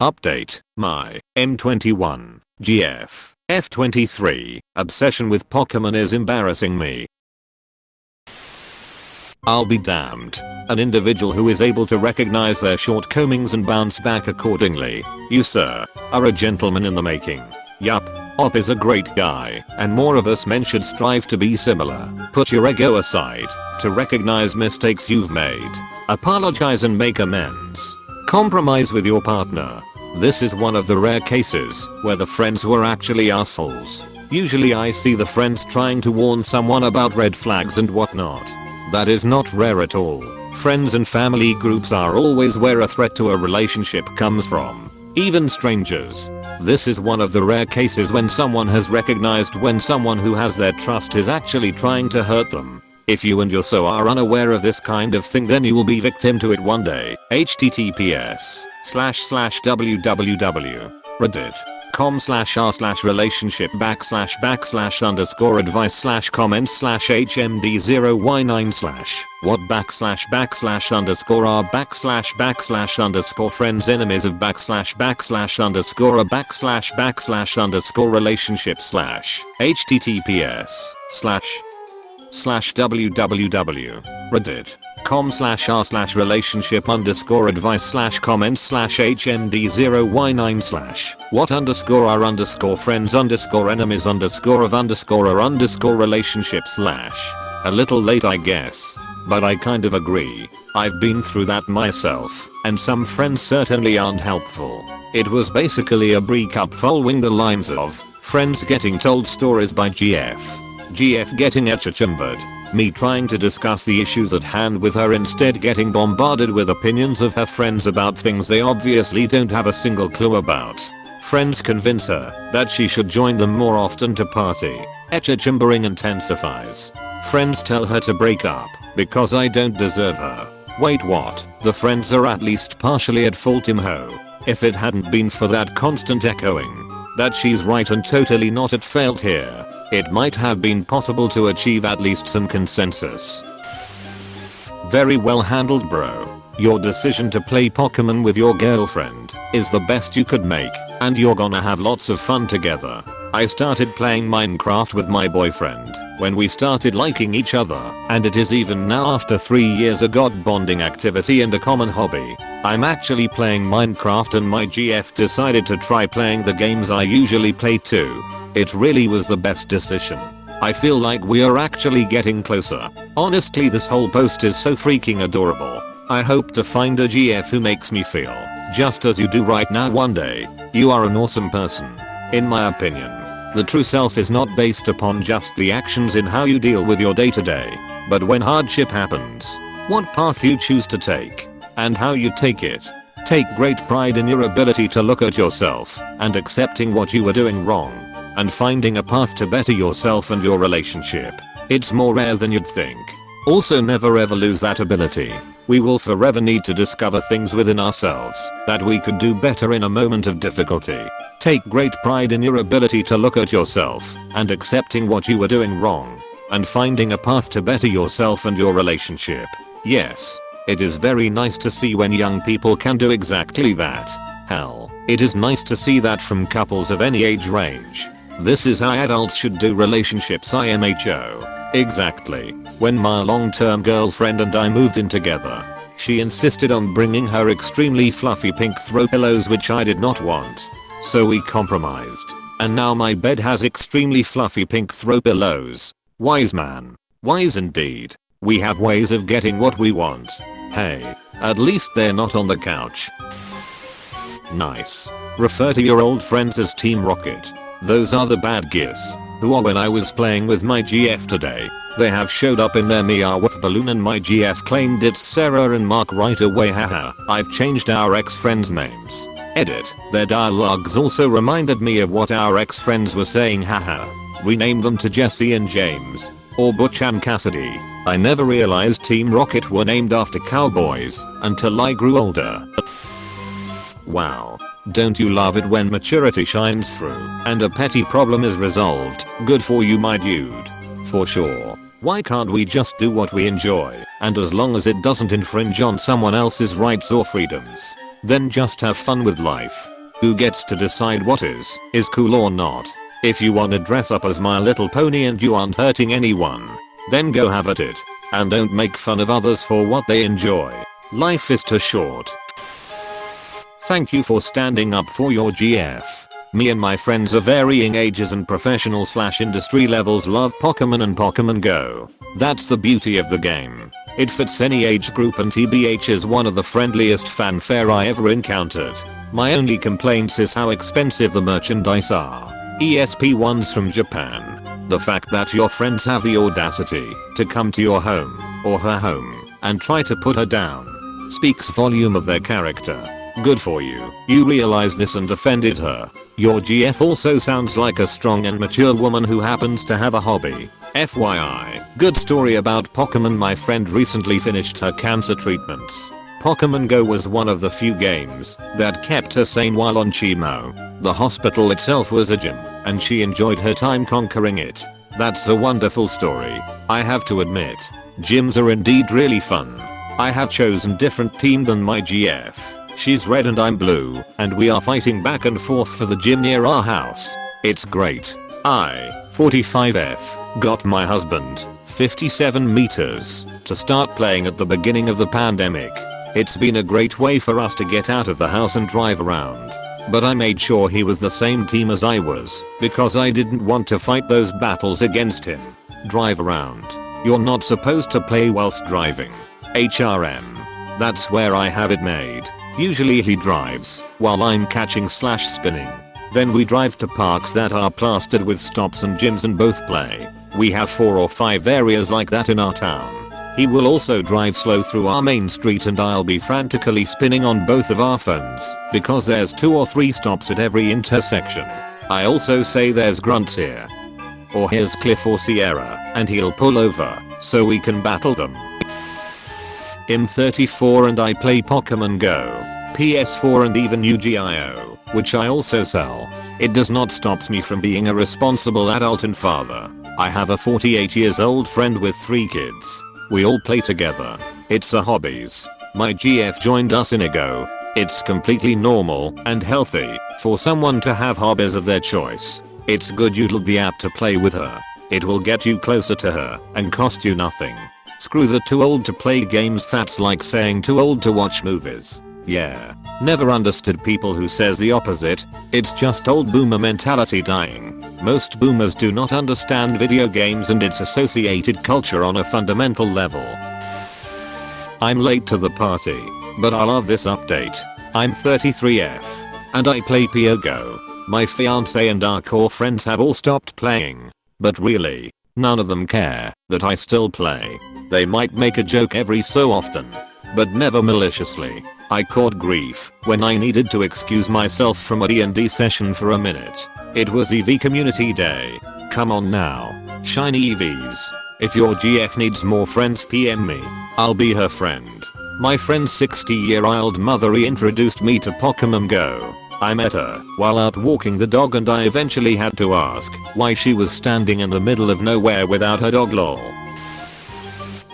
Update, my M21, GF, f23, obsession with Pokemon is embarrassing me. I'll be damned. An individual who is able to recognize their shortcomings and bounce back accordingly. You sir, are a gentleman in the making. Yup, Op is a great guy, and more of us men should strive to be similar. Put your ego aside, to recognize mistakes you've made. Apologize and make amends. Compromise with your partner. This is one of the rare cases where the friends were actually assholes. Usually I see the friends trying to warn someone about red flags and whatnot. That is not rare at all. Friends and family groups are always where a threat to a relationship comes from. Even strangers. This is one of the rare cases when someone has recognized when someone who has their trust is actually trying to hurt them. If you and your so are unaware of this kind of thing, then you will be victim to it one day. https://www.reddit.com/r/_advice/_comments/hmd019/what_friends enemies of backslash backslash underscore advice/comments/hmd019/. A little late I guess. But I kind of agree. I've been through that myself, and some friends certainly aren't helpful. It was basically a breakup following the lines of friends getting told stories by GF getting etcha-chimbered, me trying to discuss the issues at hand with her, instead getting bombarded with opinions of her friends about things they obviously don't have a single clue about. Friends convince her that she should join them more often to party. Etcha-chimbering intensifies. Friends tell her to break up because I don't deserve her. Wait, what? The friends are at least partially at fault, imho. If it hadn't been for that constant echoing that she's right and totally not at fault here, it might have been possible to achieve at least some consensus. Very well handled, bro. Your decision to play Pokemon with your girlfriend is the best you could make, and you're gonna have lots of fun together. I started playing Minecraft with my boyfriend when we started liking each other, and it is even now after 3 years a god bonding activity and a common hobby. I'm actually playing Minecraft and my GF decided to try playing the games I usually play too. It really was the best decision. I feel like we are actually getting closer. Honestly, this whole post is so freaking adorable. I hope to find a GF who makes me feel just as you do right now one day. You are an awesome person. In my opinion, the true self is not based upon just the actions in how you deal with your day-to-day, but when hardship happens, what path you choose to take, and how you take it. Take great pride in your ability to look at yourself and accepting what you were doing wrong, and finding a path to better yourself and your relationship. It's more rare than you'd think. Also, never ever lose that ability. We will forever need to discover things within ourselves that we could do better in a moment of difficulty. Take great pride in your ability to look at yourself and accepting what you were doing wrong, and finding a path to better yourself and your relationship. Yes, it is very nice to see when young people can do exactly that. Hell, it is nice to see that from couples of any age range. This is how adults should do relationships, IMHO. Exactly. When my long-term girlfriend and I moved in together, she insisted on bringing her extremely fluffy pink throw pillows, which I did not want. So we compromised, and now my bed has extremely fluffy pink throw pillows. Wise man. Wise indeed. We have ways of getting what we want. Hey, at least they're not on the couch. Nice. Refer to your old friends as Team Rocket. Those are the bad guys. Who are when I was playing with my GF today. They have showed up in their Meowth balloon and my GF claimed it's Sarah and Mark right away, haha. I've changed our ex-friends' names. Edit. Their dialogues also reminded me of what our ex-friends were saying, haha. Rename them to Jesse and James. Or Butch and Cassidy. I never realized Team Rocket were named after cowboys until I grew older. Wow. Don't you love it when maturity shines through and a petty problem is resolved? Good for you, my dude. For sure. Why can't we just do what we enjoy, and as long as it doesn't infringe on someone else's rights or freedoms? then just have fun with life. Who gets to decide what is cool or not? If you wanna dress up as My Little Pony and you aren't hurting anyone, then go have at it. And don't make fun of others for what they enjoy. Life is too short. Thank you for standing up for your GF. Me and my friends of varying ages and professional/industry levels love Pokemon and Pokemon Go. That's the beauty of the game. It fits any age group and TBH is one of the friendliest fanfare I ever encountered. My only complaints is how expensive the merchandise are. ESP1s from Japan. The fact that your friends have the audacity to come to your home or her home and try to put her down speaks volume of their character. Good for you. You realized this and defended her. Your GF also sounds like a strong and mature woman who happens to have a hobby. FYI, good story about Pokemon. My friend recently finished her cancer treatments. Pokemon Go was one of the few games that kept her sane while on chemo. The hospital itself was a gym, and she enjoyed her time conquering it. That's a wonderful story. I have to admit, gyms are indeed really fun. I have chosen different team than my GF. She's red and I'm blue, and we are fighting back and forth for the gym near our house. It's great. I, 45F, got my husband, 57 meters, to start playing at the beginning of the pandemic. It's been a great way for us to get out of the house and drive around. But I made sure he was the same team as I was, because I didn't want to fight those battles against him. Drive around. You're not supposed to play whilst driving. HRM. That's where I have it made. Usually he drives, while I'm catching/spinning. Then we drive to parks that are plastered with stops and gyms and both play. We have 4 or 5 areas like that in our town. He will also drive slow through our main street and I'll be frantically spinning on both of our phones because there's 2 or 3 stops at every intersection. I also say there's grunts here. Or here's Cliff or Sierra, and he'll pull over so we can battle them. M34 and I play Pokemon Go, PS4 and even Yu-Gi-Oh, which I also sell. It does not stop me from being a responsible adult and father. I have a 48 years old friend with 3 kids. We all play together. It's a hobbies. My GF joined us in a go. It's completely normal and healthy for someone to have hobbies of their choice. It's good you download the app to play with her. It will get you closer to her and cost you nothing. Screw the too old to play games. That's like saying too old to watch movies. Yeah. Never understood people who says the opposite. It's just old boomer mentality dying. Most boomers do not understand video games and its associated culture on a fundamental level. I'm late to the party, but I love this update. I'm 33F, and I play Go. My fiance and our core friends have all stopped playing. But really, none of them care that I still play. They might make a joke every so often, but never maliciously. I caught grief when I needed to excuse myself from a D&D session for a minute. It was EV Community Day. Come on now, shiny EVs. If your GF needs more friends, PM me. I'll be her friend. My friend's 60-year-old mother introduced me to Pokemon Go. I met her while out walking the dog and I eventually had to ask why she was standing in the middle of nowhere without her dog. Lol.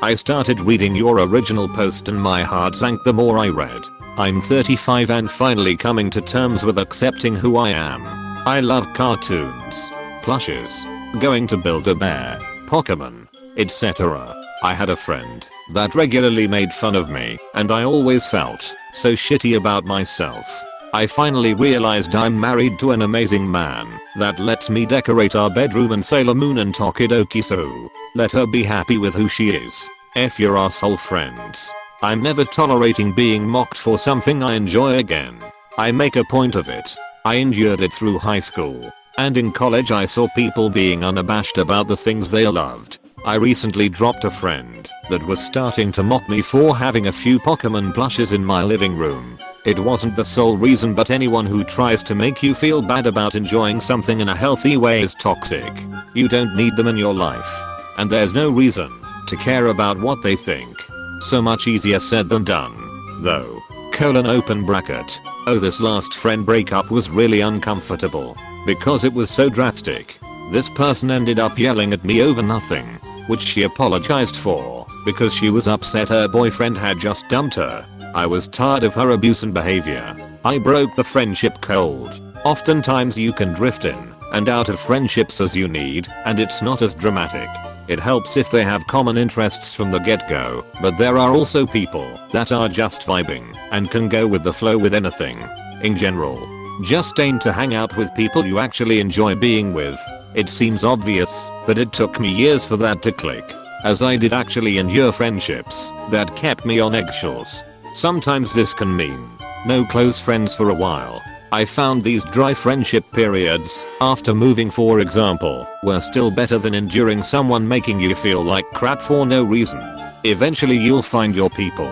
I started reading your original post and my heart sank the more I read. I'm 35 and finally coming to terms with accepting who I am. I love cartoons, plushes, going to Build-A-Bear, Pokemon, etc. I had a friend that regularly made fun of me and I always felt so shitty about myself. I finally realized I'm married to an amazing man that lets me decorate our bedroom and Sailor Moon and Tokidoki, so let her be happy with who she is. F your asshole friends. I'm never tolerating being mocked for something I enjoy again. I make a point of it. I endured it through high school, and in college I saw people being unabashed about the things they loved. I recently dropped a friend that was starting to mock me for having a few Pokemon plushes in my living room. It wasn't the sole reason, but anyone who tries to make you feel bad about enjoying something in a healthy way is toxic. You don't need them in your life, and there's no reason to care about what they think. So much easier said than done, though. Open bracket. Oh, this last friend breakup was really uncomfortable because it was so drastic. This person ended up yelling at me over nothing, which she apologized for because she was upset her boyfriend had just dumped her. I was tired of her abuse and behavior. I broke the friendship cold. Oftentimes you can drift in and out of friendships as you need, and it's not as dramatic. It helps if they have common interests from the get-go, but there are also people that are just vibing and can go with the flow with anything. In general, just aim to hang out with people you actually enjoy being with. It seems obvious, but it took me years for that to click, as I did actually endure friendships that kept me on eggshells. Sometimes this can mean no close friends for a while. I found these dry friendship periods, after moving for example, were still better than enduring someone making you feel like crap for no reason. Eventually you'll find your people.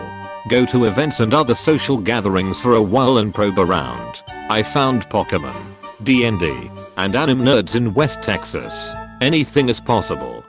Go to events and other social gatherings for a while and probe around. I found Pokemon, D&D, and anime nerds in West Texas. Anything is possible.